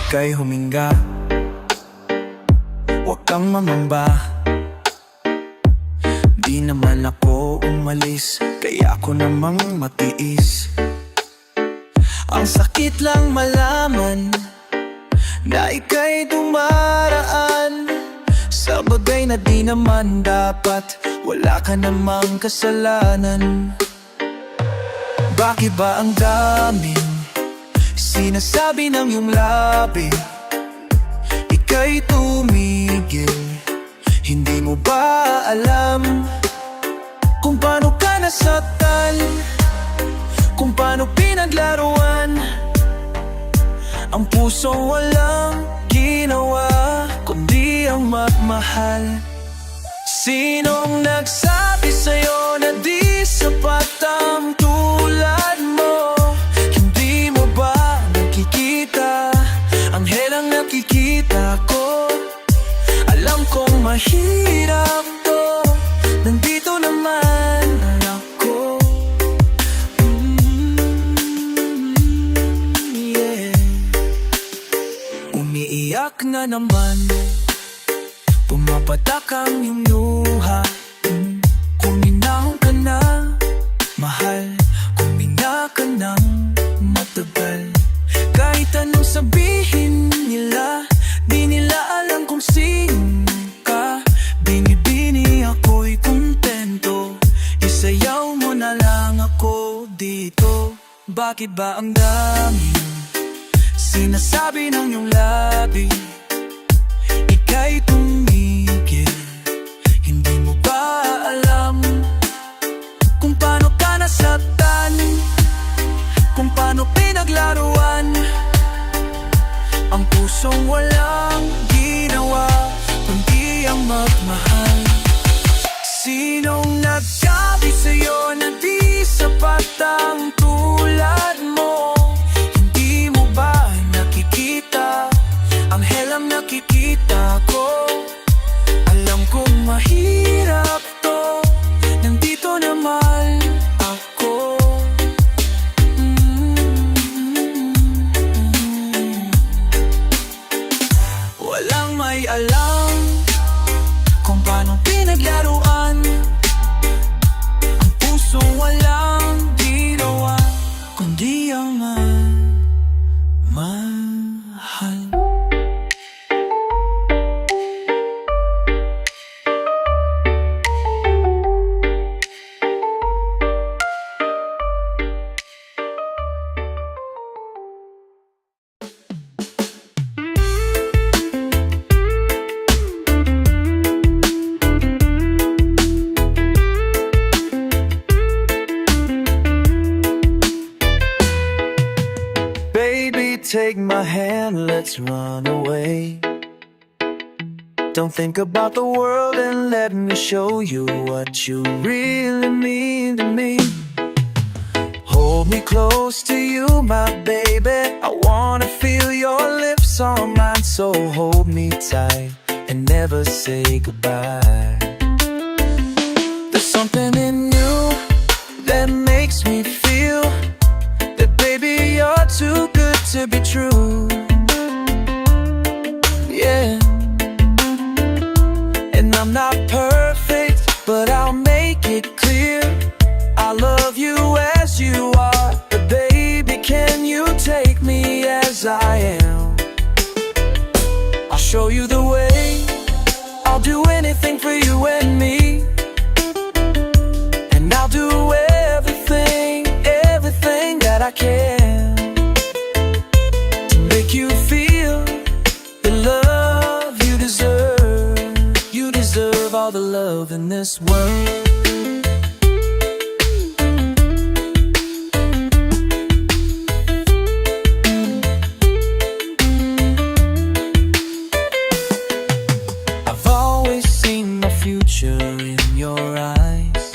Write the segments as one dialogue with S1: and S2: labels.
S1: kay huminga, huwag kang mamamba. Di naman ako umalis, kaya ako namang matiis. Ang sakit lang malaman na ika'y dumaraan sa bagay na di naman dapat. Wala ka namang kasalanan. Bakit ba ang daming sinasabi ng iyong labi? Ika'y tumigil. Hindi mo ba alam kung paano ka nasaktan, kung paano pinaglaruan ang pusong walang ginawa kundi ang magmahal? Sinong nagsabi sa'yo na di sapat ang tulad mo? Hindi mo ba nakikita ang helang nakikita ko? Alam kong mahirap to, nandito naman ako. Yeah. Umiiyak na naman, pumapatak ang iyong luha. Kuminahon ka na, mahal, kumina ka ng matagal. Kahit anong sabihin nila, di nila alam kung sino ka. Binibini ako'y kontento, isayaw mo na lang ako dito. Bakit ba ang daming sinasabi ng iyong labi? Ika'y tumigil. Hindi mo ba alam kung paano ka nasaktan, kung paano pinaglaruan ang pusong walang ginawa kundi ang magmahal? Sinong nagsabi sa'yo na di sapat ang tulad mo? Hindi mo ba nakikita ang helang nakikita ko? Alam kong mahirap to, nandito naman ako. Walang may alam kung paano pinaglaruan ang pusong walang ginawa kundi ang mahal. Take my hand, let's run away. Don't think about the world and let me show you what you really mean to me. Hold me close to you, my baby. I wanna feel your lips on mine, so hold me tight and never say goodbye. There's something in you that makes me feel that, baby, you're too good to be true. Yeah. And I'm not perfect, but I'll make it clear I love you as you are. But baby, can you take me as I am? I'll show you the way. I'll do anything for you and me. And I'll do everything, everything that I can to make you feel the love you deserve. You deserve all the love in this world. I've always seen my future in your eyes.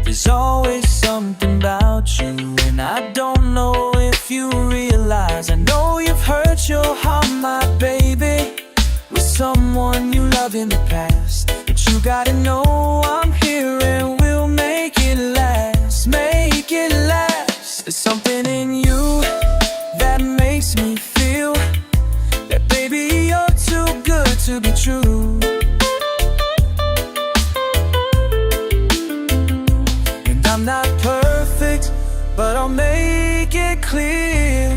S1: There's always something about you, and I don't know if you realize. I know you've hurt your heart, my baby, with someone you loved in the past. But you gotta know I'm here and we'll make it last. Make it last. There's something in you that makes makes me feel that baby you're too good to be true. And I'm not perfect, but I'll make it clear,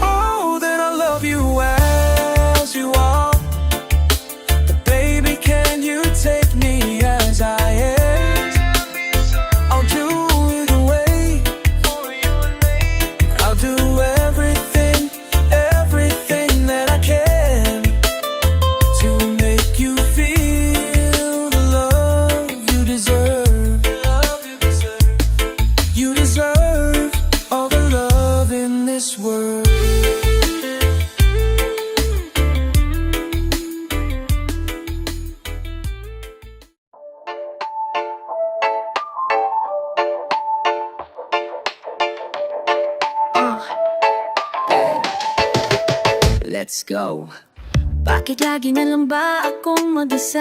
S1: oh, that I love you as you are. But baby, can you take me as I am? I'll do it away. I'll do everything, everything that I can to make you feel the love you deserve. You deserve all the love in this world.
S2: Let's go. Bakit lagi na lang ba akong mag-isa?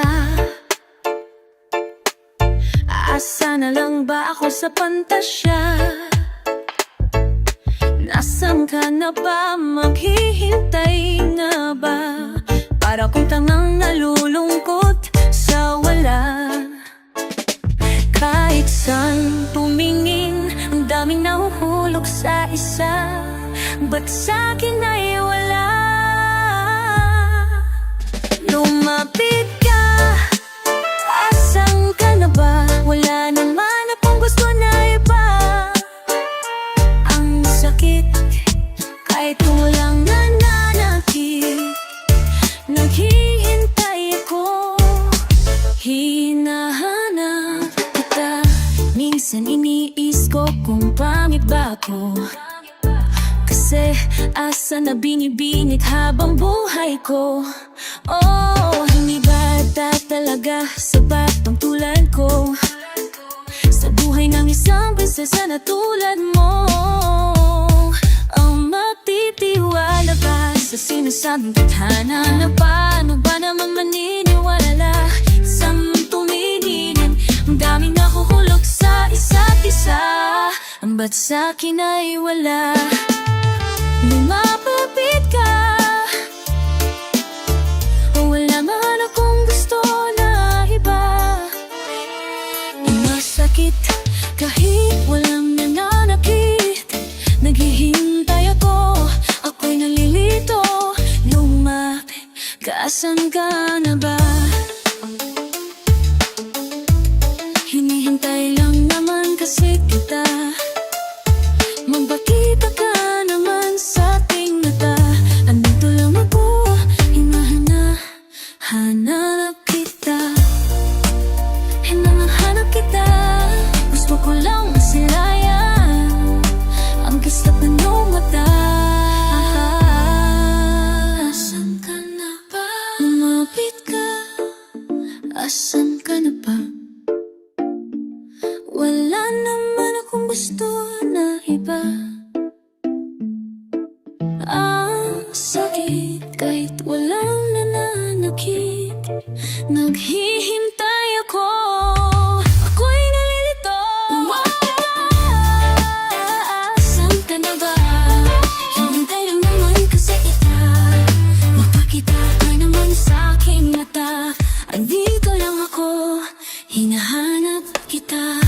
S2: Aasa na lang ba ako sa pantasya? Nasaan ka na ba? Maghihintay na ba? Para kung tangang nalulungkot sa wala. Kahit saan tumingin, ang daming nahuhulog sa isa. Ba't sa'kin ay wala? Lumapit ka, asan ka na ba? Wala naman akong gusto na iba. Ang sakit, kahit kung walang nananakit, naghihintay ako, hinahanap kita. Minsan iniis ko kung pangit ba ako, kasi asa na binibinit habang buhay ko. Oh, hindi ba talaga sapat ang tulad ko sa buhay ng isang prinsesa na tulad mo? Ang matitiwala ka sa sinasabing tadhana, na paano ba naman maniniwala sa tumingin? Ang daming nahuhulog sa isa't isa, ang ba't sa'kin ay wala? Lumapit ka, wala man akong gusto na iba. Masakit kahit walang nananakit, naghihintay ako, ako'y nalilito. Lumapit ka, asan ka na ba? Hinihintay lang naman kasi kita, magpakita ka naman sa ating mata. Andito lang ako, hinahanap kita, hinahanap kita. Gusto ko lang masilayan ang kislap ng iyong mata. Asan ka na ba? Lumapit ka, asan ka na ba? Wala naman akong gusto na iba. Ang sakit kahit walang nananakit, naghihintay ako, ako'y nalilito. Asan ka na ba? Hinintay lang naman kasi kita, magpakita ka naman sa aking mata. Andito lang ako, hinahanap kita.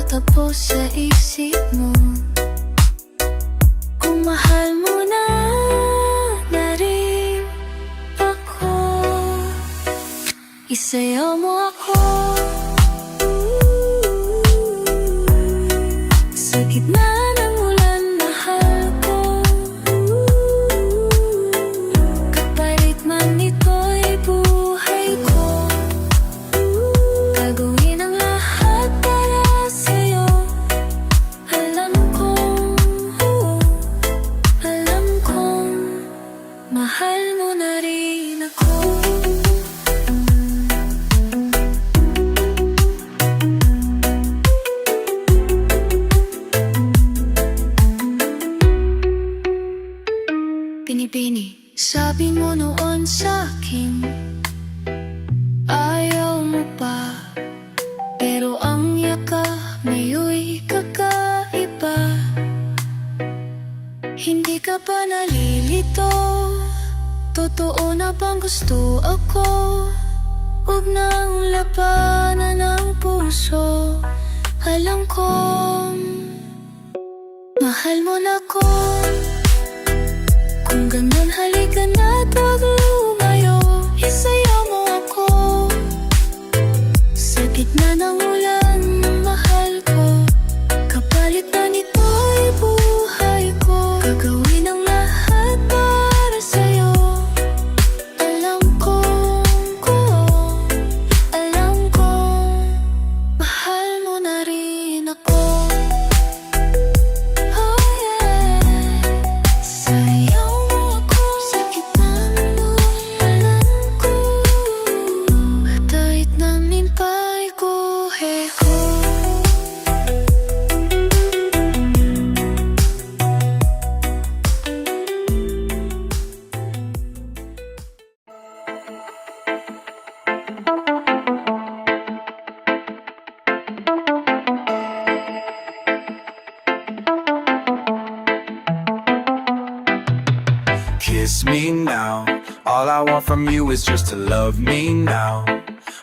S2: Tapos sa isip mo, kung mahal mo na rin ako, isayaw mo ako sa gitna ng ulan, mahal ko. totoo na bang gusto ako? Huwag nang labanan ng puso. Alam kong mahal mo na ko. Kung ganun halika na't huwag lumayo. Isayaw mo ako sa gitna ng ulan ng mahal ko. Kapalit na nito'y buhay ko. Gagawin ang lahat para sa'yo. Alam ko, mahal mo na rin ako. Oh yeah. Sayaw mo ako sa gitna ng ulan ko. Kahit namin pa'y kuhe ko.
S1: Kiss me now. All I want from you is just to love me now.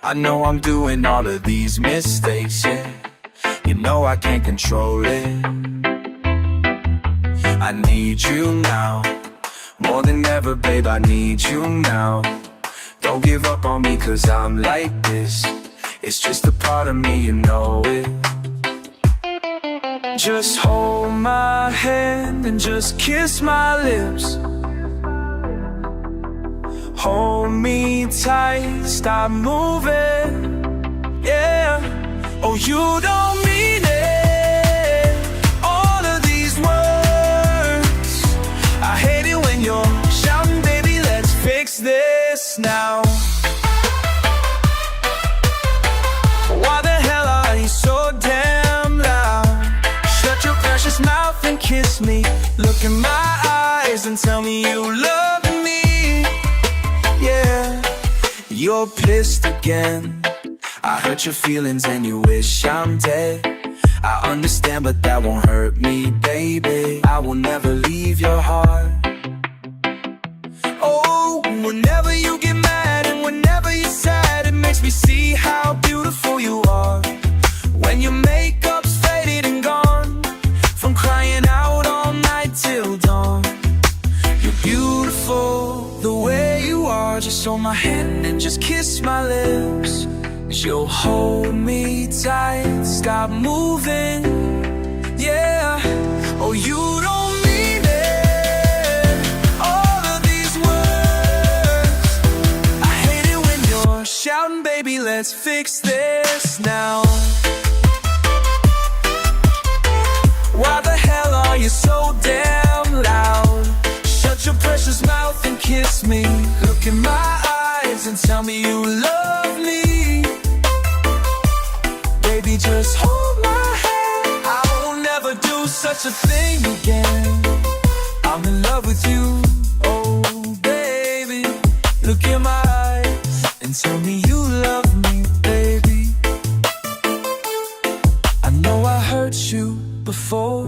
S1: I know I'm doing all of these mistakes, yeah. You know I can't control it. I need you now. More than ever, babe, I need you now. Don't give up on me, cause I'm like this. It's just a part of me, you know it. Just hold my hand and just kiss my lips. Hold me tight, stop moving, yeah. Oh, you don't mean it, all of these words. I hate it when you're shouting, baby, let's fix this now. Why the hell are you so damn loud? Shut your precious mouth and kiss me. Look in my eyes and tell me you love me. Yeah, you're pissed again. I hurt your feelings and you wish I'm dead. I understand, but that won't hurt me, baby. I will never leave your heart. Oh, whenever you get mad and whenever you're sad, it makes me see how beautiful you are. When your makeup's faded and gone, from crying out all night till dawn. You're beautiful the way you are. Just hold my hand and just kiss my lips. You'll hold me tight, stop moving, yeah. Oh, you don't mean it, all of these words. I hate it when you're shouting, baby, let's fix this now. Why the hell are you so damn loud? Shut your precious mouth and kiss me. Look in my eyes and tell me you love me. Baby, just hold my hand. I will never do such a thing again. I'm in love with you, oh baby. Look in my eyes and tell me you love me, baby. I know I hurt you before,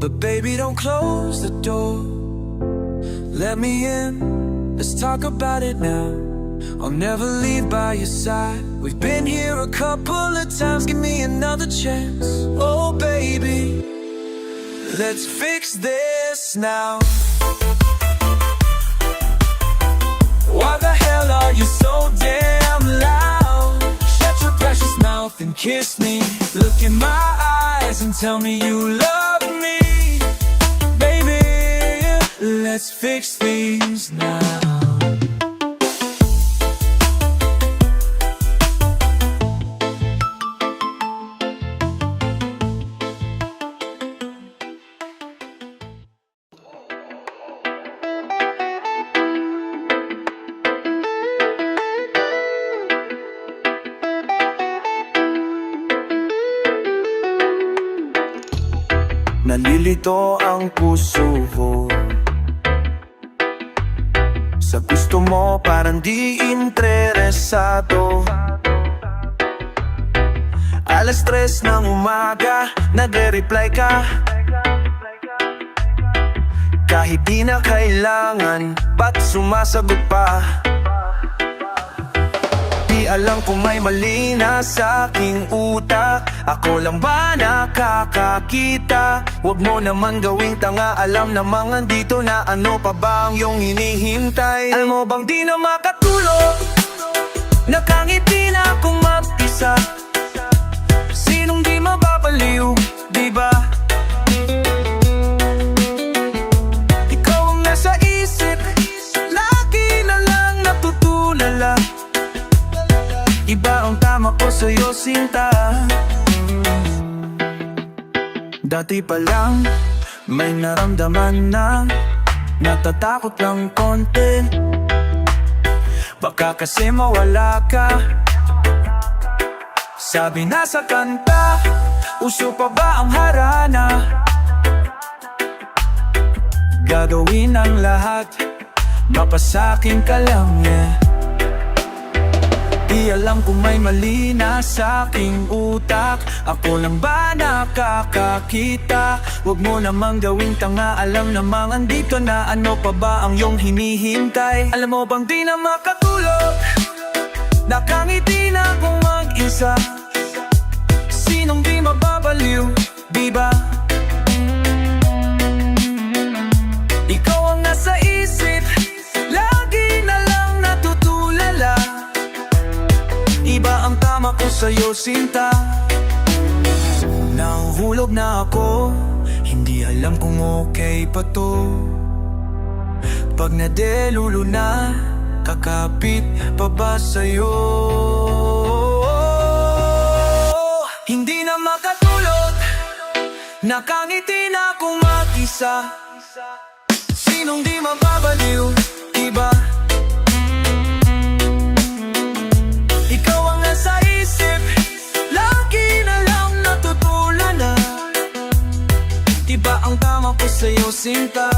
S1: but baby, don't close the door. Let me in, let's talk about it now. I'll never leave by your side. We've been here a couple of times, give me another chance. Oh baby, let's fix this now. Why the hell are you so damn loud? Shut your precious mouth and kiss me. Look in my eyes and tell me you love me. Baby, let's fix these now. Nalilito ang puso ko sa gusto mo, parang di interesado. Alas 3 ng umaga, nagre-reply ka. kahit di na kailangan, ba't sumasagot pa? Di alam kung may mali na sa aking utak. Ako lang ba nakakakita? Huwag mo naman gawing tanga, alam namang andito na. Ano pa ba ang iyong hinihintay? Alam mo bang di na makatulog, nakangiti na akong mag-isa. Sinong di mababaliw, di ba? Ikaw ang nasa isip, lagi na lang natutulala. Iba ang tama ko sa'yo, sinta. Dati pa lang may naramdaman na natatakot lang konti. Baka kasi mawala ka. Sabi na sa kanta, uso pa ba ang harana? Gagawin ang lahat, mapasakin ka lang, yeah. Di alam kung may mali na sa aking utak. Ako lang ba nakakakita? Huwag mo namang gawing tanga, alam namang andito na. Ano pa ba ang iyong hinihintay? Alam mo bang di na makatulog, nakangiti na akong mag-isa. Sinong di mababaliw, di ba? Ikaw ang nasa isip, lagi na lang natutulala. Iba ang tama ko sa'yo, sinta. Nahuhulog na ako, hindi alam kung okay pa to. Pag nadelulo na, kakapit pa ba sa'yo? Hindi na makatulog, nakangiti na akong mag-isa. Sinong di mababaliw, diba? Ikaw ang nasa isip, lagi na lang natutulala. Diba ang tama ko sa'yo, sinta?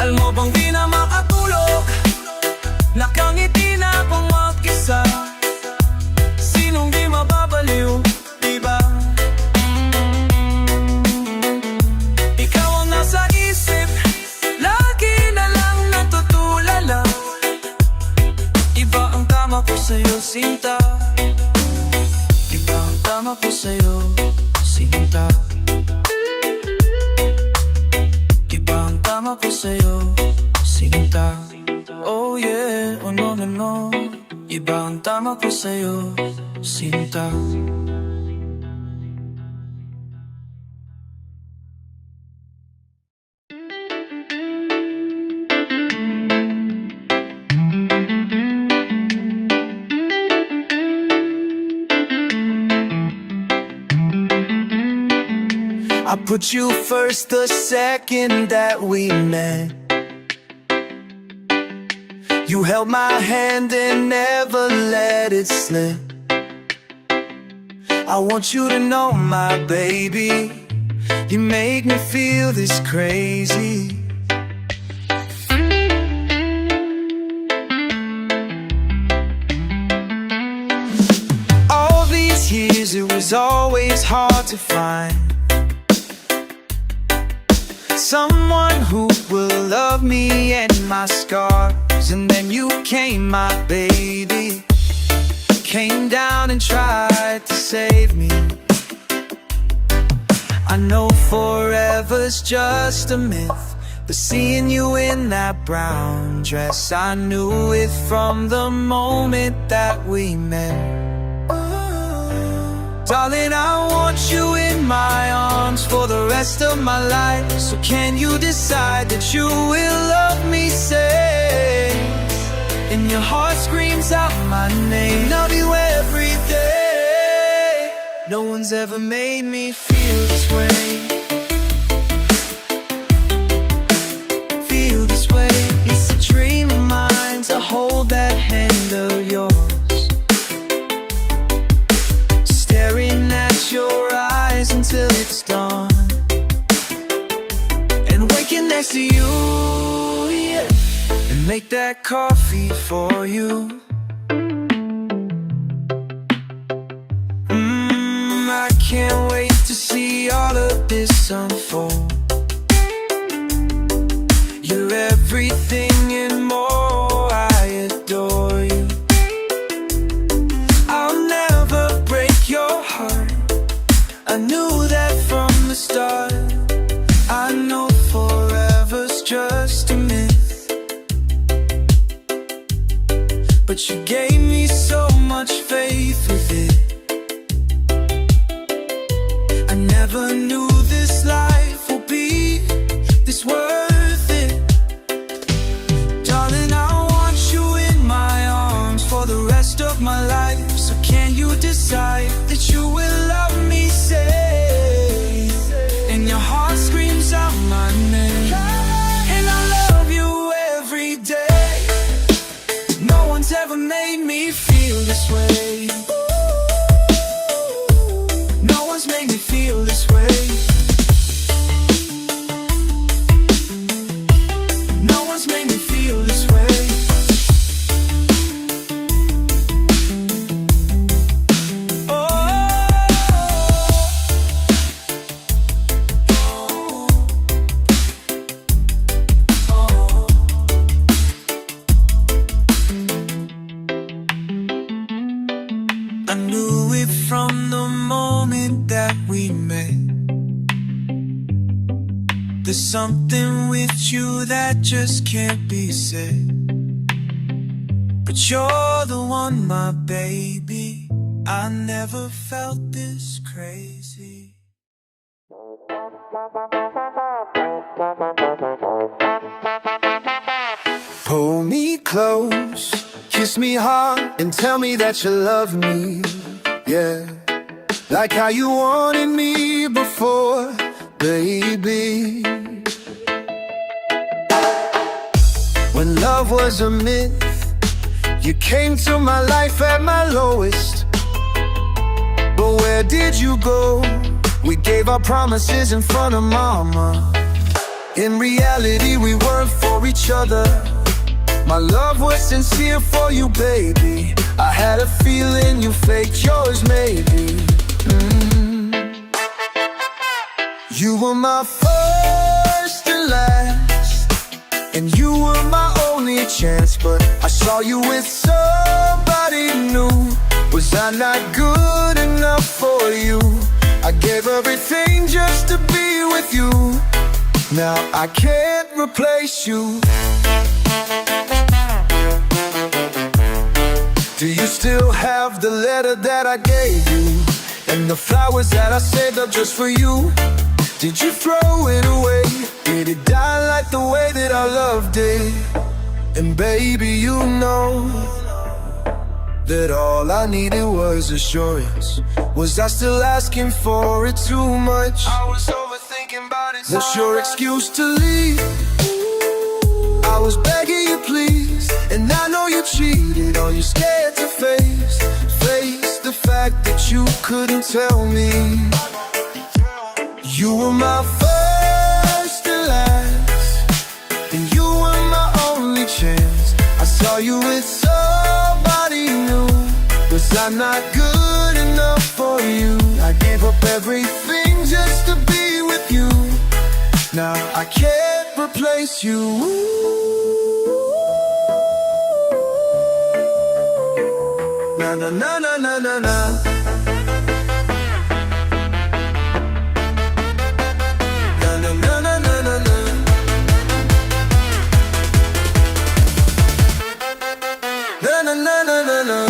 S1: Alam mo bang di na makatulog, nakangiti na akong mag-isa. Sinong di mababaliw, diba? Ikaw ang nasa isip, lagi na lang natutulala. Iba ang tama ko sa'yo, sinta. Iba ang tama ko sa'yo, sinta. Iba ang tama ko sa'yo, sinta. Oh yeah, oh no no no. Iba ang tama ko sa'yo, sinta. I put you first the second that we met. You held my hand and never let it slip. I want you to know, my baby, you make me feel this crazy. All these years it was always hard to find someone who will love me and my scars. And then you came, my baby, came down and tried to save me. I know forever's just a myth, but seeing you in that brown dress, I knew it from the moment that we met. Darling, I want you in my arms for the rest of my life. So can you decide that you will love me, say? And your heart screams out my name, love you every day. No one's ever made me feel this way. Feel this way. It's a dream of mine to hold that hand of yours, staring at your eyes until it's dawn, and waking next to you, yeah, and make that coffee for you. I can't wait to see all of this unfold. but you gave me so much faith with it. I never knew this life would be this worth it. Darling, I want you in my arms for the rest of my life. So can you decide that you will love me, say, and your heart screams out my name. And I love you every day. No one's ever made me feel this way. No one's made me feel this way. No one's made me feel this way. I knew it from the moment that we met. There's something with you that just can't be said. But you're the one, my baby. I never felt this crazy. Pull me close, kiss me hard, and tell me that you love me, yeah. Like how you wanted me before, baby. When love was a myth, you came to my life at my lowest. But where did you go? We gave our promises in front of mama. In reality, we weren't for each other. My love was sincere for you, baby. I had a feeling you faked yours, maybe. You were my first and last, and you were my only chance. But I saw you with somebody new. Was I not good enough for you? I gave everything just to be with you. Now I can't replace you. Do you still have the letter that I gave you? And the flowers that I saved up just for you? Did you throw it away? Did it die like the way that I loved it? And baby, you know that all I needed was assurance. Was I still asking for it too much? I was overthinking about it. What's your excuse to leave? I was begging you please, and I know you cheated. Are you scared to face the fact that you couldn't tell me? You were my first and last, and you were my only chance. I saw you with somebody new. Was I not good enough for you? I gave up everything just to be with you. Now I can't replace you. Na na na na na na na. Na na na na na na na. Na na na na na na.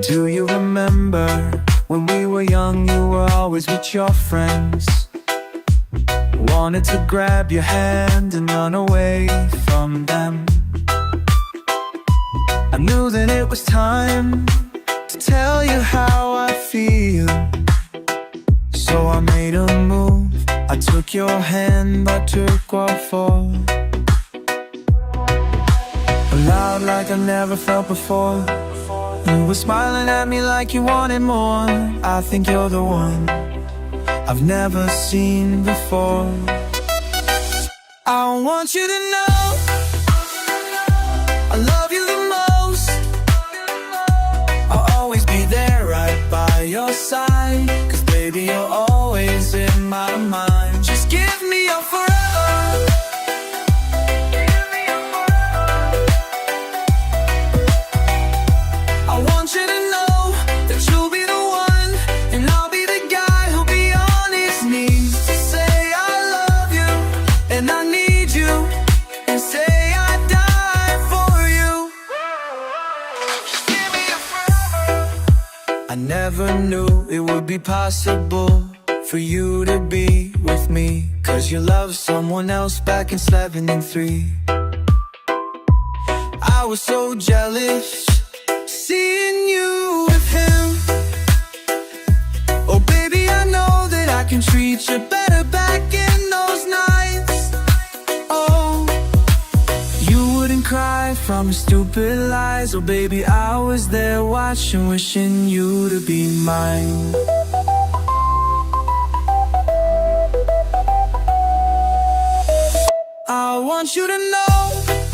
S1: Do you remember when we were young, you were always with your friends? Wanted to grab your hand and run away from them. I knew that it was time to tell you how I feel. So I made a move, I took your hand, I took off all. Loud like I never felt before. You were smiling at me like you wanted more. I think you're the one. I've never seen before. I want you to know I love you the most. I'll always be there right by your side, 'cause baby you're always in my mind. Just give me your forever. I want you to know that you'll be the one, and I'll be the guy who'll be on his knees to say I love you, and I need you, and say I'd die for you. Just give me your forever. I never knew it would be possible for you to be with me, 'cause you loved someone else back in 73. I was so jealous seeing you with him. Oh baby, I know that I can treat you better back in those nights. Oh, you wouldn't cry from stupid lies. Oh baby, I was there watching, wishing you to be mine. I want you to know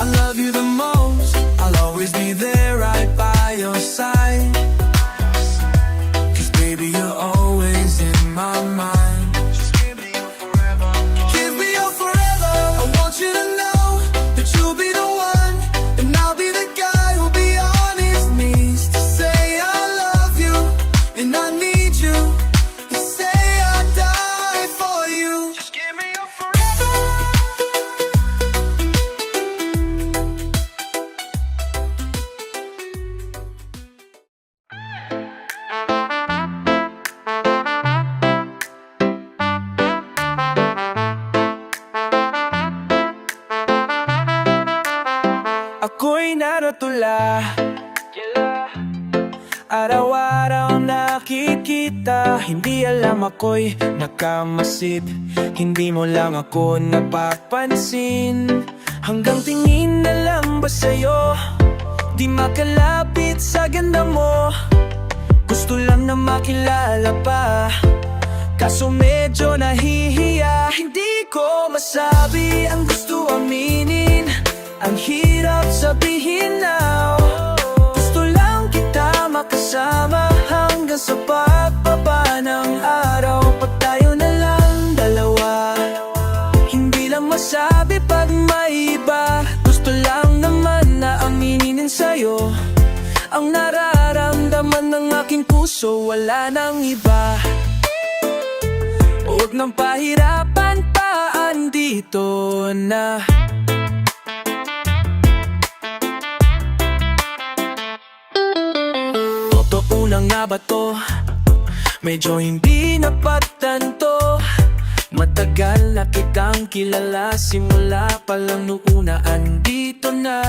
S1: I love you the most. I'll always be there right by your side, 'cause baby you're always in my mind. Just give me your forever. Give me your forever. I want you to know that you'll be the one, and I'll be the guy who'll be on his knees to say I love you, and I need you, to say I'd die for you. Just give me your forever. Ako'y naratula, araw-araw nakikita. Hindi alam ako'y nakamasid, hindi mo lang ako napapansin. Hanggang tingin na lang ba sa'yo, di makalapit sa ganda mo. Gusto lang na makilala pa, kaso medyo nahihiya. Hindi ko masabi ang gusto aminin, ang hirap sabihin now. Gusto lang kita makasama hanggang sa pagbaba ng araw. Pag tayo na lang dalawa, hindi lang masabi pag may iba. Gusto lang naman na aminin sa'yo ang nararamdaman ng aking puso, wala nang iba. Huwag nang pahirapan pa, andito na. Totoo na nga ba to? Medyo hindi napatanto. Matagal na kitang kilala, simula pa lang noona andito na.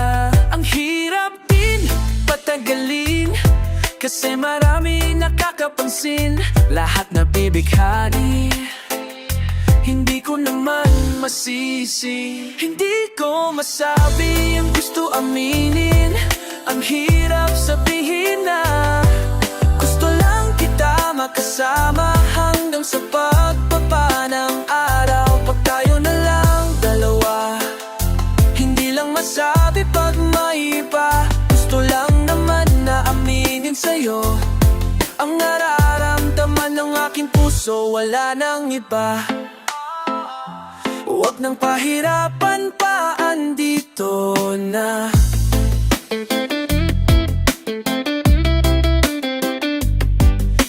S1: Ang hirap din patagalin, kasi marami nakakapansin. Lahat na bibighani, hindi ko naman masisi. Hindi ko masabi ang gusto aminin, ang hirap sabihin na. Gusto lang kita makasama hanggang sa pagbaba ng araw. Pag tayo na lang dalawa, hindi lang masabi pag may iba. Gusto lang naman na aminin sa'yo ang nararamdaman ng aking puso, wala nang iba. Huwag nang pahirapan pa, andito na.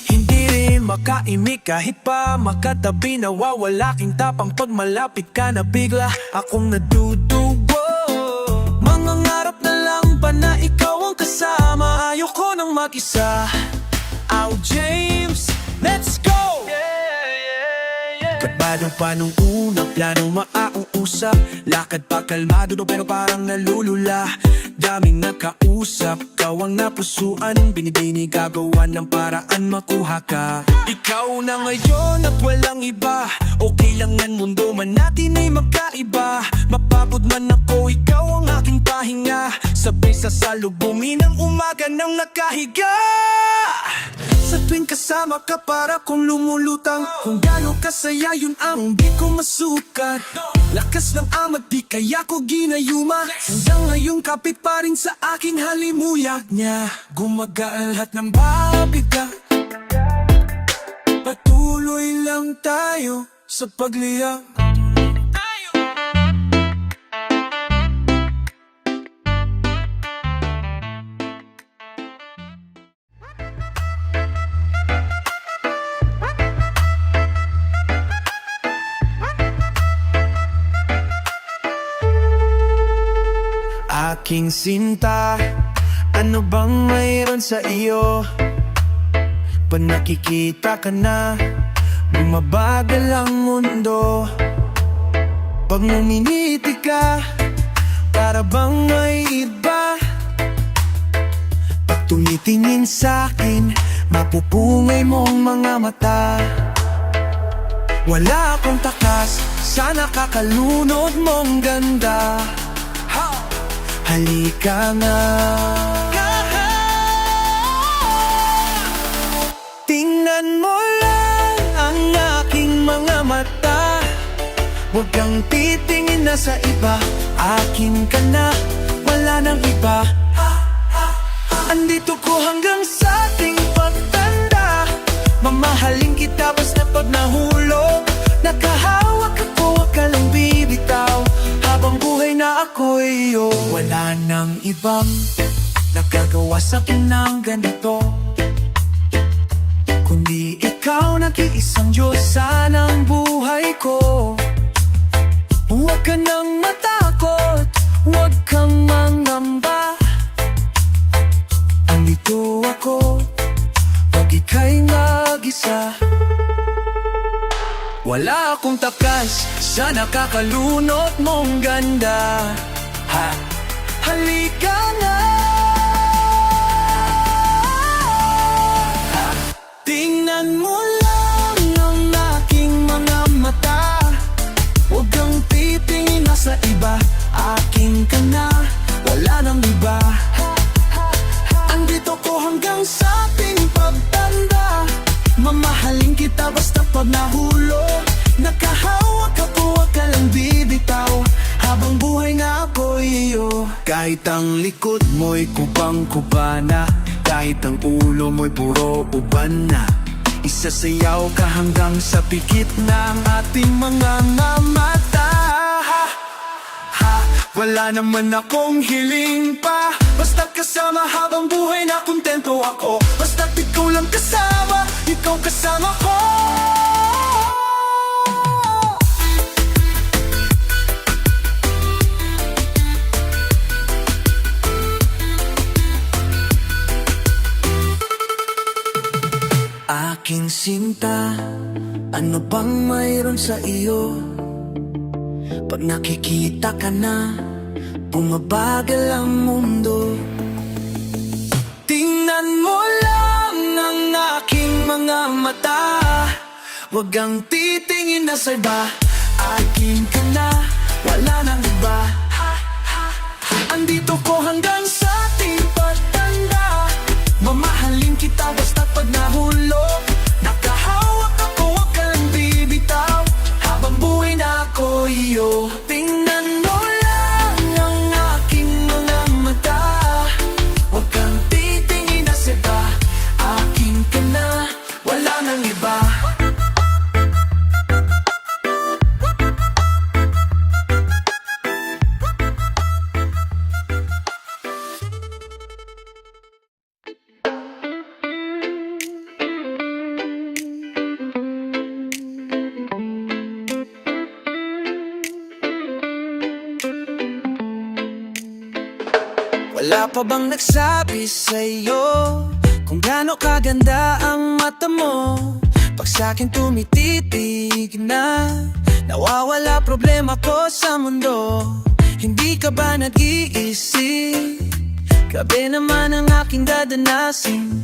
S1: Hindi rin makaimik kahit pa makatabi, nawawala king tapang pag malapit ka na bigla akong nadudugo. Mangangarap na lang ba na ikaw ang kasama? Ayoko nang mag-isa. Oh James, let's go! Kabado pa nung unang plano maausap, lakad pa kalmado no, pero parang nalulula. Daming nakausap, ikaw ang napusuan, binibini gagawa ng paraan makuha ka. Ikaw na ngayon at walang iba, okay Silangan mundo man natin ay magkaiba. Mapapod man ako, ikaw ang aking pahinga. Sabay sasalubungin ang umaga ng nakahiga. Sa tuwing kasama ka para kong lumulutang. Kung gaano kasaya yun ang di ko masukat. Lakas ng amat di kaya ko ginayuma. Hanggang ngayong kapit pa rin sa aking halimuyak niya. Gumagaan lahat ng babiga. Patuloy lang tayo sa pagliyak. Aking sinta, ano bang mayroon sa iyo? Pag nakikita ka na, bumabagal ang mundo. Pag muminiti ka, para bang may iba. Pag tumitingin sa'kin, mapupungay mong mga mata. Wala akong takas sa nakakalunod mong ganda. Halika na, tingnan mo lang ang aking mga mata. Huwag kang titingin na sa iba. Akin ka na, wala nang iba. Andito ko hanggang sa ating pagtanda. Mamahalin kita basta pag nahulog. Nakahawak ako, wag ka lang bibitaw. Habang buhay na ako iyo, wala nang ibang nakagawa sa'kin ng ganito. Kundi ikaw, nag-iisang Diyos sanang buhay ko. Huwag ka nang matakot, huwag kang mangamba. Andito ako, pag ika'y mag-isa. Wala akong takas sa nakakalunot mong ganda. Halika na, tingnan mo lang ang aking mga mata. Huwag kang titingin na sa iba. Akin ka na, wala nang iba. Andito ko hanggang sa ating pagtanda. Mamahalin kita basta pag nahulog. Nakahawak ako, wag ka lang bibitaw. Habang buhay nga ako iyo. Kahit ang likod mo'y kubang-kubana, kahit ang ulo mo'y puro uban na, isasayaw ka hanggang sa pikit ng ating mga mata. Wala naman akong hiling pa, basta kasama habang buhay na kontento ako. Basta ikaw lang kasama, ikaw kasama ko. Aking sinta, ano bang mayroon sa iyo? Pag nakikita ka na, bumabagal ang mundo. Tingnan mo lang ang aking mga mata. Huwag kang titingin na sa iba. Akin ka na, wala nang iba. Andito ko hanggang sa ating pagtanda. Mamahalin kita basta pag nahulog. Nakahawak ako, wag ka lang bibitaw. Habang buhay na ako iyo. Tingnan mo lang ang aking mga mata. Huwag kang titingin na sa iba. Akin ka na, wala nang iba. Wala pa bang nagsabi sa'yo kung gaano kaganda ang mata mo? Pag sa'kin tumititig na, nawawala problema ko sa mundo. Hindi ka ba nag-iisip? Grabe naman ang aking dadanasin.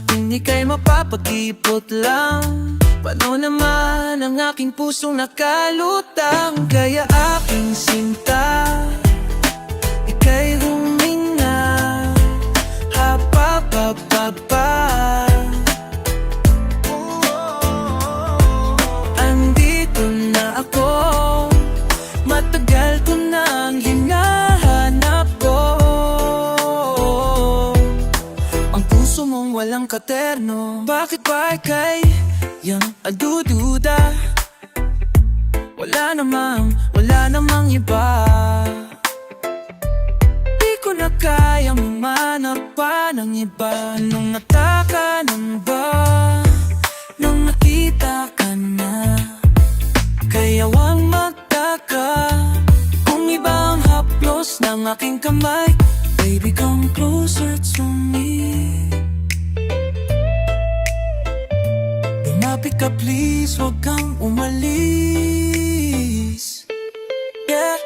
S1: Kung ika'y mapapag-ipot lang, Paano naman ang aking pusong nakalutang? Kaya aking sinta, ika'y huminga. Ha-pa-pa-pa-pa. Andito na ako, matagal ko nang hinahanap ko. Ang puso mong walang katerno, bakit ba ika'y yang adududa? Wala namang iba. Di ko na kayang manap pa ng iba. Nung natakanan ba, nung nakita ka na, kaya wang magtaka kung iba ang haplos ng aking kamay. Baby, come closer to me. Lumapit ka please, huwag kang umalis. Yeah.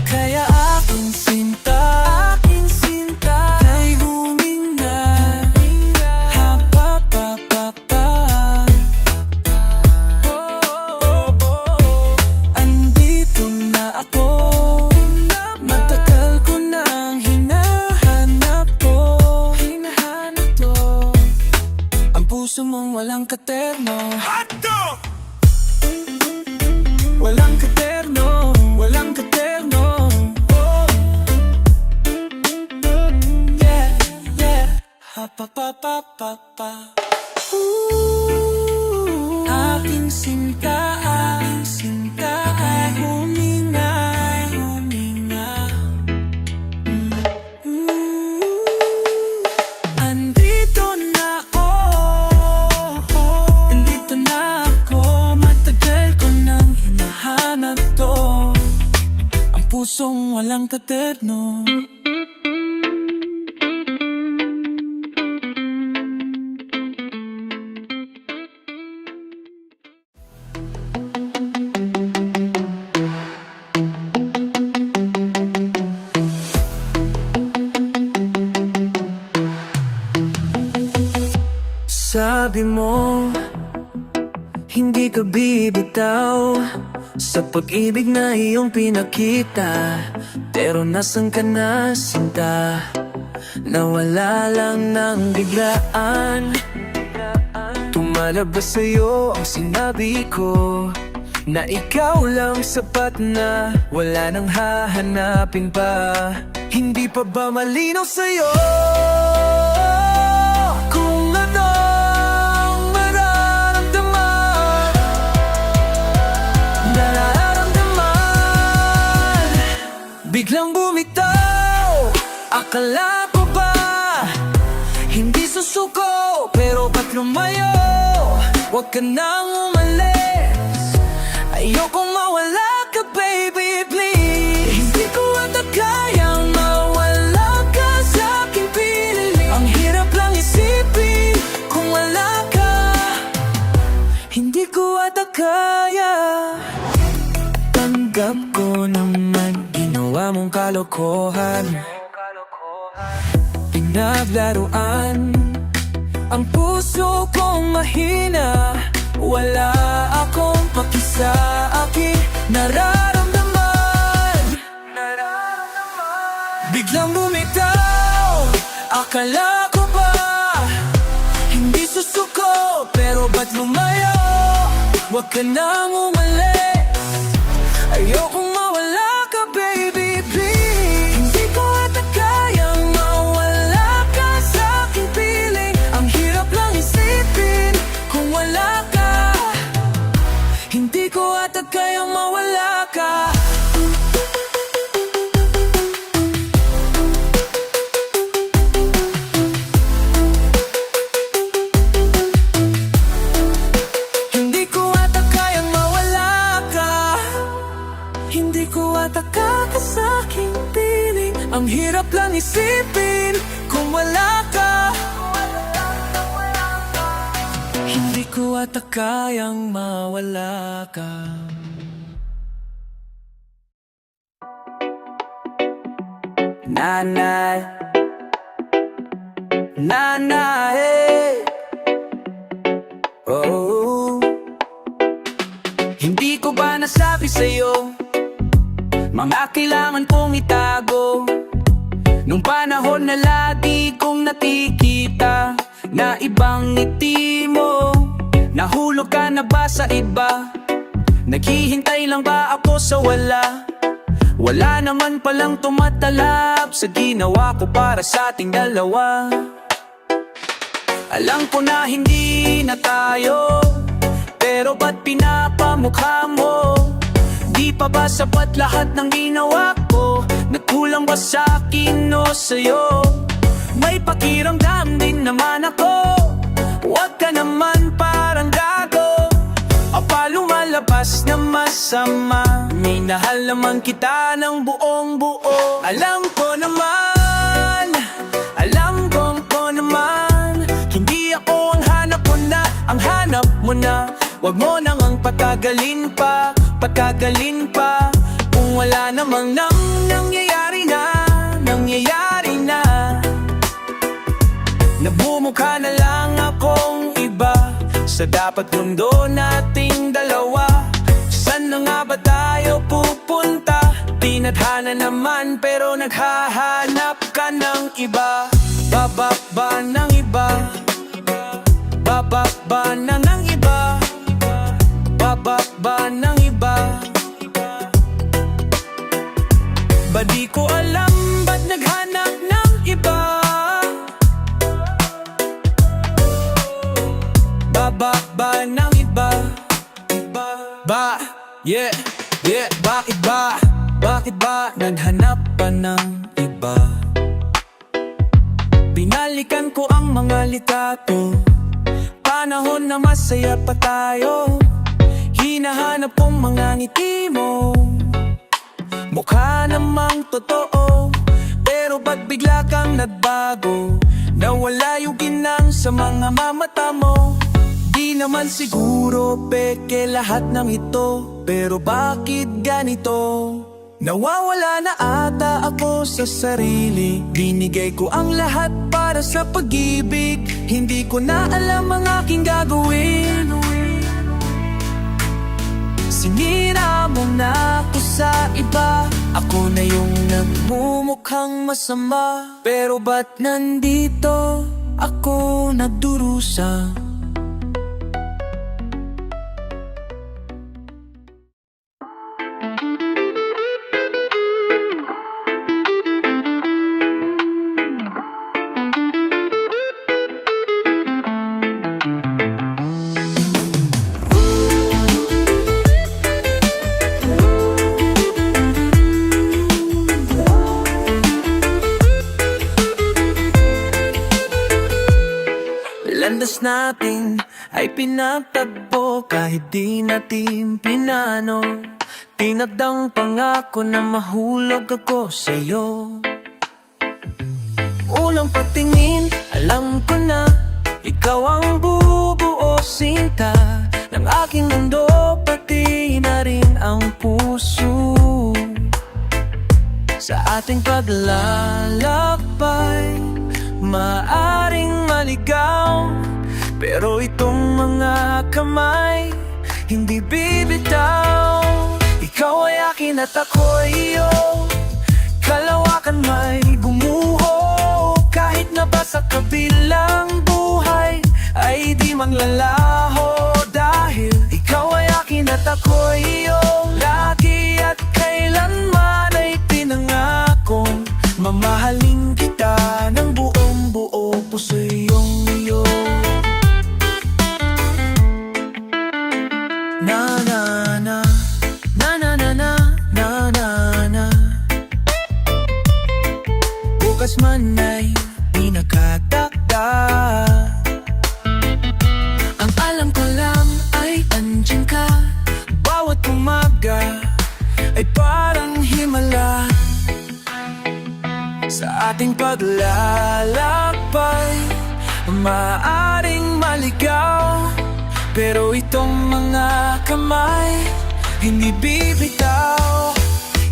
S1: Kaya aking sinta, kay huminga. Ha-pa-pa-pa-pa. Andito na ako, matagal ko nang hinahanap to. Ang puso mong walang katerno, walang katerno, walang katerno. Oh. Yeah, yeah. Ha-pa-pa-pa-pa-pa. Aking sinta, ay huminga. Andito na ako, andito na ako, matagal ko nang hinahanap to. Ang pusong walang katerno. Sabi mo, hindi ka bibitaw sa pag-ibig na iyong pinakita. Pero nasan ka na, sinta? Nawala lang ng biglaan. Tumalabas sa'yo ang sinabi ko, na ikaw lang sapat na, wala nang hahanapin pa. Hindi pa ba malinaw sa'yo kung ano ang mararamdaman? Nararamdaman, biglang bumitaw. Akala ko ba hindi susuko, pero ba't lumayo? Huwag ka nang umalis, ayokong mawala ka baby please. Hindi ko ata kayang mawala ka sa aking piling. Ang hirap lang isipin kung wala ka, hindi ko ata kaya. Tanggap ko naman ginawa mong kalokohan, pinaglaruan ang puso kong mahina. Wala akong paki sa aking nararamdaman. Biglang bumitaw. Akala ko ba hindi susuko, pero ba't lumayo? Huwag ka nang umalis, ayokong mawala ka baby please. Hindi ko ata kayang mawala ka sa aking piling. Ang hirap lang isipin kung wala ka, hindi ko ata kayang mawala ka. Hindi ko ata kayang mawala ka, hindi ko ata kaya sa aking piling. Ang hirap lang isipin kung wala ka, hindi ko ata kayang mawala ka. Nanay, nanay, oh. Hindi ko ba nasabi sa'yo, mga kailangan kong itago? Nung panahon na lagi kong nakikita na ibang ngiti mo, nahulog ka na ba sa iba? Naghihintay lang ba ako sa wala? Wala naman palang tumatalab sa ginawa ko para sa ating dalawa. Alam ko na hindi na tayo, pero ba't pinapamukha mo? Di pa ba sapat lahat ng ginawa ko? Nagkulang ba sa'kin o sa'yo? May pakiramdam din naman ako, huwag ka naman parang gago. O pa lumalabas na masama, minahal naman kita ng buong buo. Alam ko naman, ko naman, hindi ako ang hanap mo na, ang hanap mo na. Huwag mo nang ang patagalin pa, kung wala namang nangyayari na. Nabumukha na lang akong iba sa dapat mundo nating dalawa. Saan na nga ba tayo pupunta? Tinadhana naman pero naghahanap ka ng iba. Bababa ng iba, bababa na ng iba, bababa ng iba. Ba di ko alam ba't naghanap ng iba? Bababa ng iba, yeah, bakit ba? Bakit ba naghanap pa ng iba? Binalikan ko ang mga litrato, panahon na masaya pa tayo. Hinahanap kong mga ngiti mo, mukha namang totoo, pero ba't bigla kang nagbago? Nawala yung ginang sa mga mamata mo. Di naman siguro peke lahat ng ito, pero bakit ganito? Nawawala na ata ako sa sarili, binigay ko ang lahat para sa pag-ibig. Hindi ko na alam ang aking gagawin. Sinira mo na ako sa iba, ako na yung nagmumukhang masama. Pero ba't nandito ako nagdurusa? Landas natin ay pinagtagpo kahit di natin pinano. Tinagdang pangako na mahulog ako sa'yo. Ulang patingin, alam ko na ikaw ang bubuo sinta ng aking mundo, pati na rin ang puso. Sa ating paglalakbay, maaring maligaw, pero itong mga kamay hindi bibitaw. Ikaw ay akin at ako'y iyo, kalawakan may gumuho. Kahit na ba sa kabilang buhay ay di maglalaho, dahil ikaw ay akin at ako'y iyo. Lagi at kailanman ay pinangakong mamahalin kita ng buong buo, puso iyong iyo. Na na na, na na na na, na na na. Bukas man ay di nakatakda, ang alam ko lang ay andyan ka. Bawat umaga ay parang himala. Sa ating paglalakbay, maaring maligaw, pero itong mga kamay hindi bibitaw.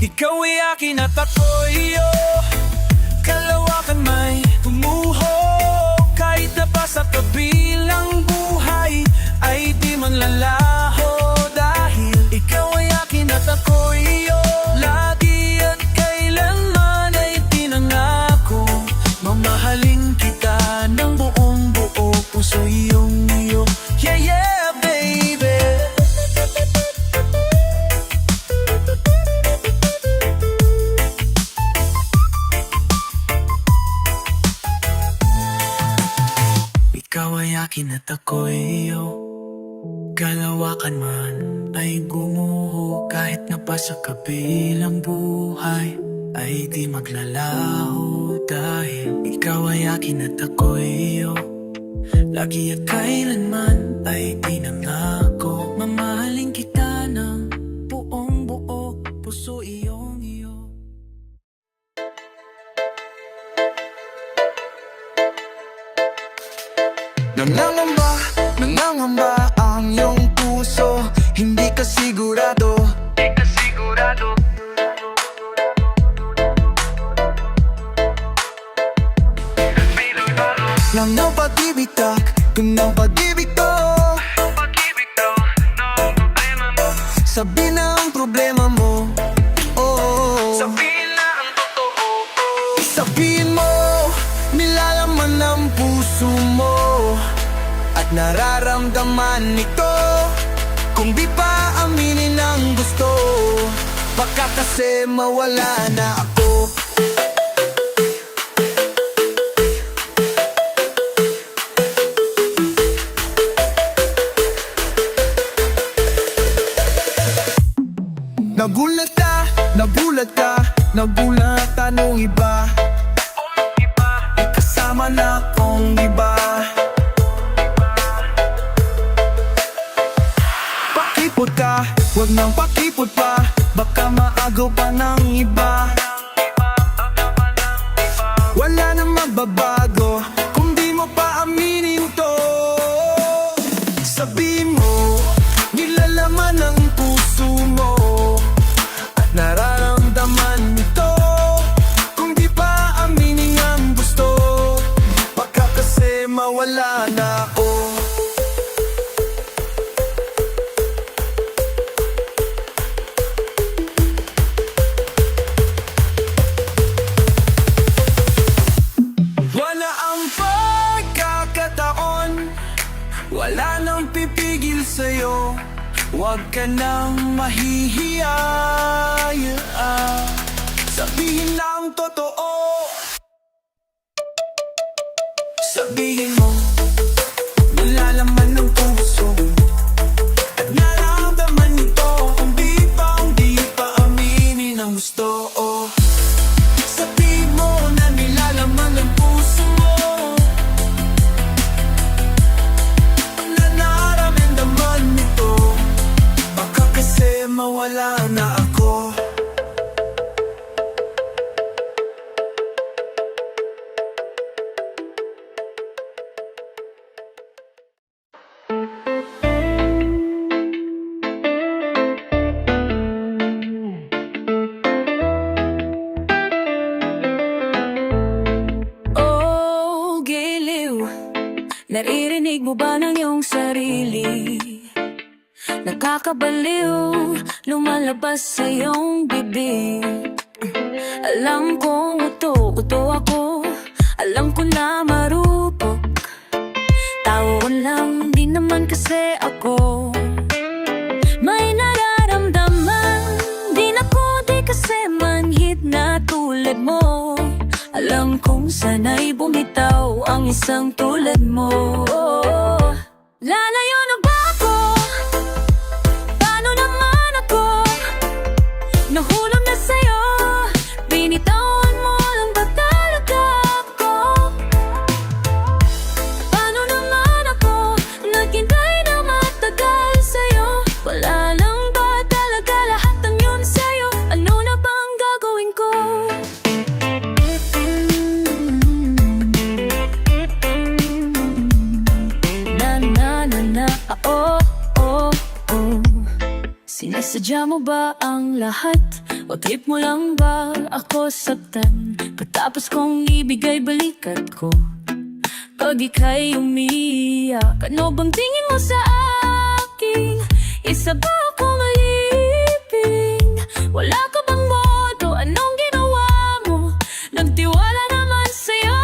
S1: Ikaw ay akin at ako'y iyo, kalawakan may tumuho. Kahit na pa sa kabilang buhay ay di man lalaho, dahil yakin at ako'y iyo. Kalawakan man ay gumuho, kahit na pa sa kabilang buhay ay di maglalaho. Dahil ikaw ay akin at ako'y iyo, lagi at kailanman ay di nangako. Mamahalin kita ng buong buo, puso iyong iyo. Nangangamba ang iyong puso, hindi ka sigurado. Lang ng pag-ibig tak, kung ng pag-ibig to. Sabi na ang problema mo, oh. Sabihin na ang totoo, oh. Sabihin mo, nilalaman ng puso mo at nararamdaman nito. Kung di pa aminin ang gusto, baka kasi mawala na ako. Nagulat anong iba, may kasama na akong iba. Pakipot ka, huwag nang pakipot pa, baka maagaw pa ng iba. Wala nang magbabago kung di mo pa aminin to. Sabihin mo, nilalaman ng puso mo at nararamdaman nito. Kung di pa aminin ang gusto, baka kasi mawala na ako. Wala ang pagkakataon, wala nang pipigil sa'yo. Huwag ka nang mahihiya, sabihin lang totoo. Sabihin mo, nilalaman ng puso at nararamdaman nito. Kung di pa aminin ang gusto, oh. Sabihin mo na nilalaman ng puso mo na nararamdaman nito. Baka kasi mawala na ako.
S2: Oh, giliw, naririnig mo ba ng iyong sarili? Nakakabaliw, lumalabas sa iyong bibig. Alam kong uto ako, alam ko na marupok. Tao lang din naman kasi ako. May nararamdaman din ako, di kasi manhid na tulad mo. Alam kong sana'y bumitaw ang isang tulad mo. Lalayo na ba ako? Paano naman ako? Nahulog na sa'yo, binitawan mo lang ba talaga ako? Paano naman ako? Naghintay na matagal sa'yo. Wala lang ba talaga lahat ng yun sa'yo? Ano na ba ang gagawin ko? Sinasadya mo ba ang lahat? O trip mo lang ba ako saktan? Katapos kong ibigay balikat ko, pag ika'y umiiyak, ano bang tingin mo sa akin? Isa ba akong alipin? Wala ka bang modo? Anong ginawa mo? Nagtiwala naman sa'yo.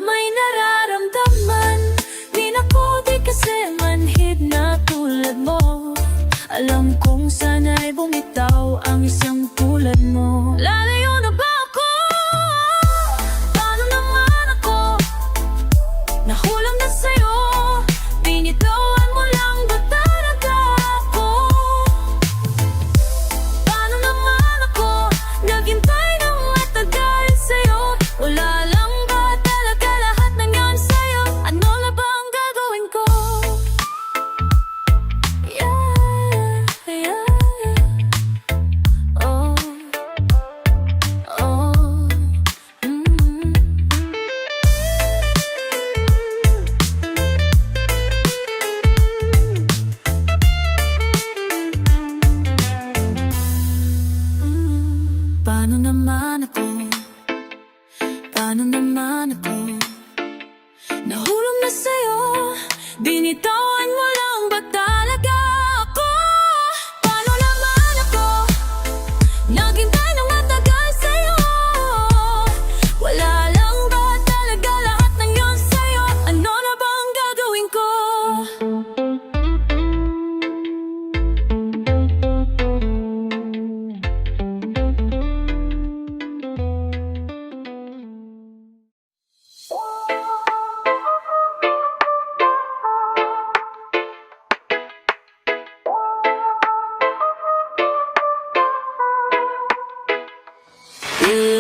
S2: May nararamdaman din ako, di kasi manhid na tulad mo. Alam kong sana'y bumitaw ang isang tulad mo. Lalayo na ba ako? Paano naman ako? Nahulang na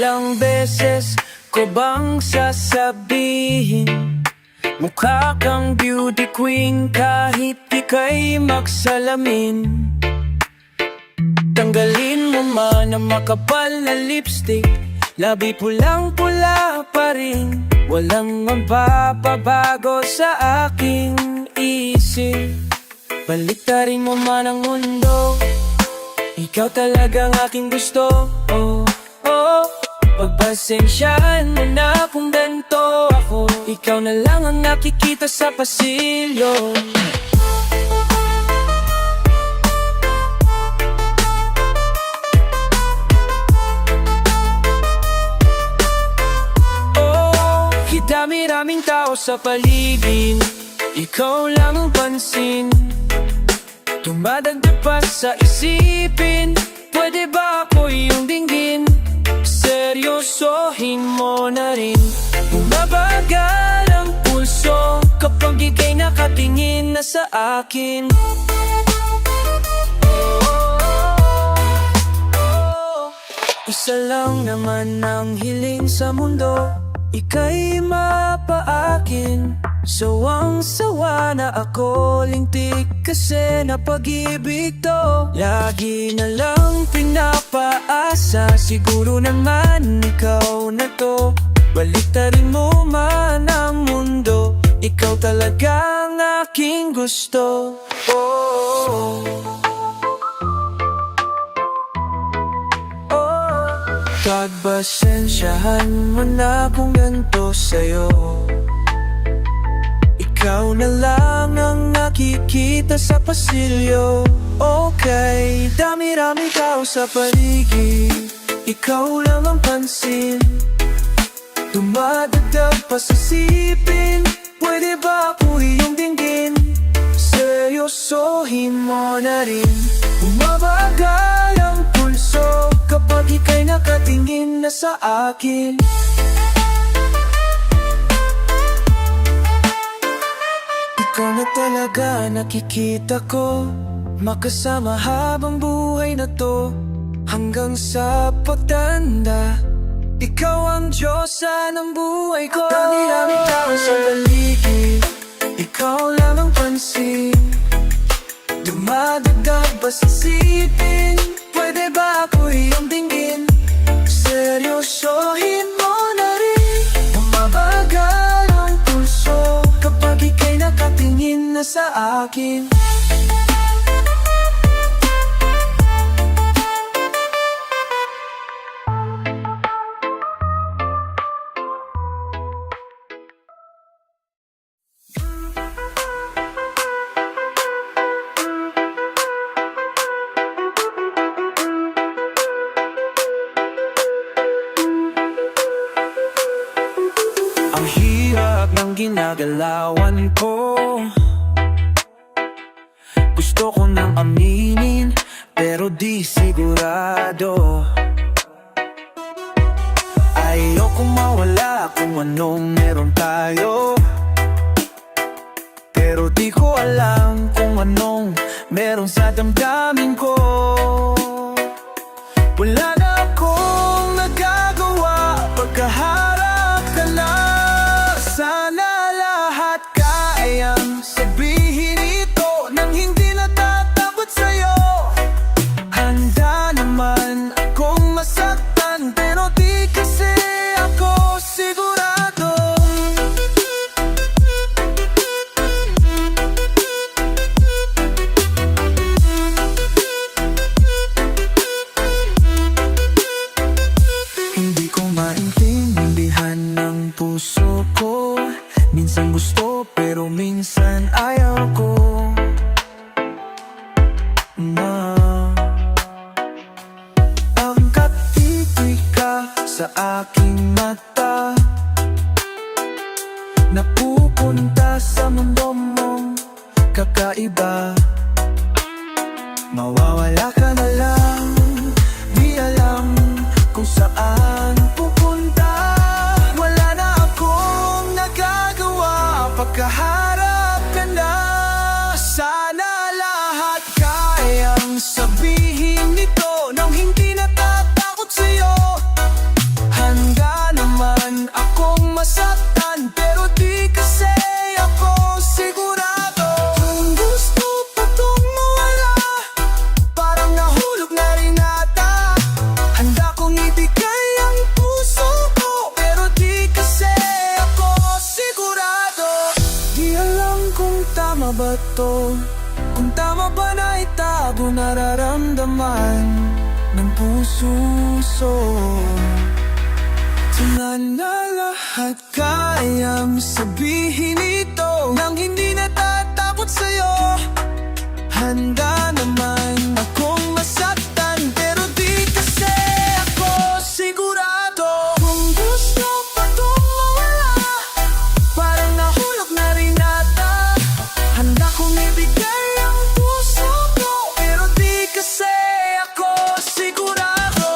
S1: Ilang beses ko bang sasabihin, mukha kang beauty queen kahit di kay magsalamin. Tanggalin mo man ang makapal na lipstick, labi pulang-pula pa rin. Walang mapapabago sa aking isip. Baliktarin mo man ang mundo, ikaw talagang aking gusto. Oh, oh, pagpasensyaan mo na kung ganito ako. Ikaw na lang ang nakikita sa pasilyo. Dami-raming tao sa paligid, ikaw lang ang pansin. Dumadagdag pa sa isipin, pwede ba ako iyong dinggin? Seryosohin mo na rin. Bumabagal ang pulso kapag ika'y nakatingin na sa akin. Isa lang naman ang hiling sa mundo, ika'y mapaakin. Sawang-sawa na ako, lintik kasi na pag-ibig to. Lagi na lang pinapaasa, siguro naman ikaw na to. Baliktarin mo man ang mundo, ikaw talagang aking gusto. Oh, pagbasensyahan mo na kung ganito sa'yo. Ikaw na lang ang nakikita sa pasilyo. Okay, dami-rami tao sa paligid, ikaw lang ang pansin. Dumadagdag pa sa sipin, pwede ba ako iyong dinggin? Seryosohin mo na rin. Bumabagal ang pulso kapag ika'y nakatingin na sa akin. Ikaw na talaga nakikita ko, makasama habang buhay na to. Hanggang sa pagtanda, ikaw ang Diyosa ng buhay ko. Dami-raming tao sa paligid, ikaw lang ang pansin. Dumadagdag pa sa sipin, pwede ba ako iyong dinggin? Seryosohin mo na rin. Bumabagal ang pulso kapag ika'y nakatingin na sa akin. Ang hirap ng ginagalawan ko, gusto ko nang aminin, pero di sigurado. Ayokong mawala kung anong meron tayo, pero di ko alam kung anong meron sa damdamin ko. Wala na akong nagagawa pagkaharap ka na. Sana lahat kayang sabihin ito nang hindi natatakot sa'yo. Handa naman akong masaktan, pero di kasi ako sigurado. Hindi ko maintindihan ng puso ko. Minsan gusto pero minsan ayaw ko na. Ang katitiy ka sa aking mata, napupunta sa mundo mong kakaiba. Mawawala ka na lang, di alam kung saan pupunta. Wala na akong nagagawa pagkaharap ka na. Sana lahat kayang sabihin ito nang hindi natatakot sa'yo. to? Kung tama ba na itago nararamdaman ng puso? Tingnan na lahat kayang sabihin ito nang hindi natatakot sa'yo. Handa naman akong masaktan, pero di kasi ako sigurado. Kung gusto pa itong mawala, parang nahulog na rin ata. Handa kong ibigay ang puso ko, pero di kasi ako sigurado.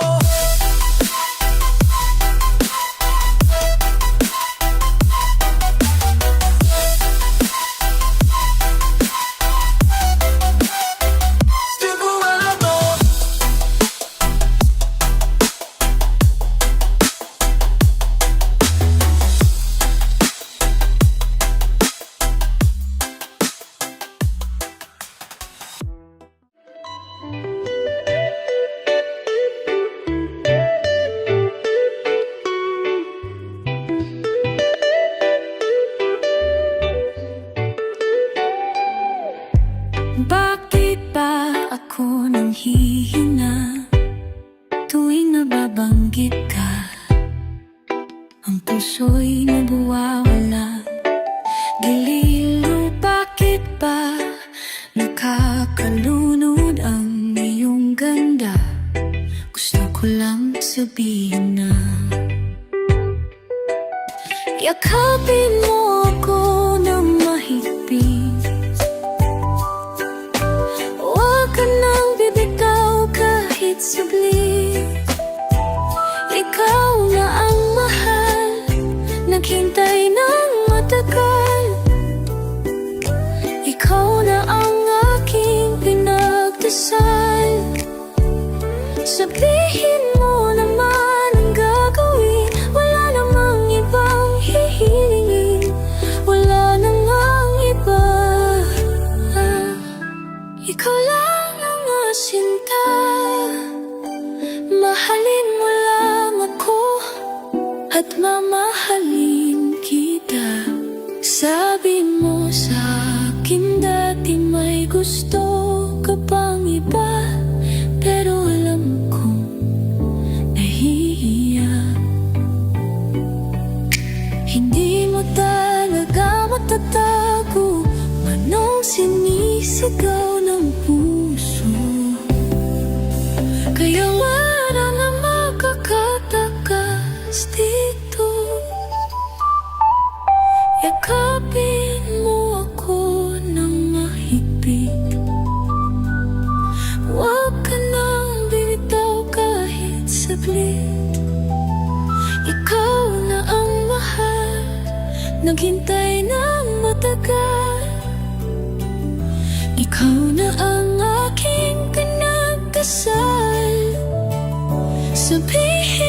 S2: Bakit ba ako nang hihina tuwing nababanggit ka? Ang puso'y nabuwawala. Dililu, bakit ba nakakalunod ang iyong ganda? Gusto ko lang sabihin na yakapin mo ako ng mahigpit. Saglit, ikaw na ang mahal, naghintay ng matagal. Ikaw na ang aking pinagdasal. Sabihin mo naman ang gagawin, wala namang ibang hihingin, wala namang iba. Ikaw lang ang asinta. Mahalin mo lang ako at mamahalin kita. Sabi mo sa akin dati may gusto ka pang iba, pero alam kong nahihiya. Hindi mo talaga matatago manong sinisigaw ng puso. Kaya wala na makakatakas dito. Yakapin mo ako ng mahigpit. Huwag ka nang bibitaw kahit saglit. Ikaw na ang mahal, naghintay ng matagal. Ikaw na ang aking pinagdasal. Sabihin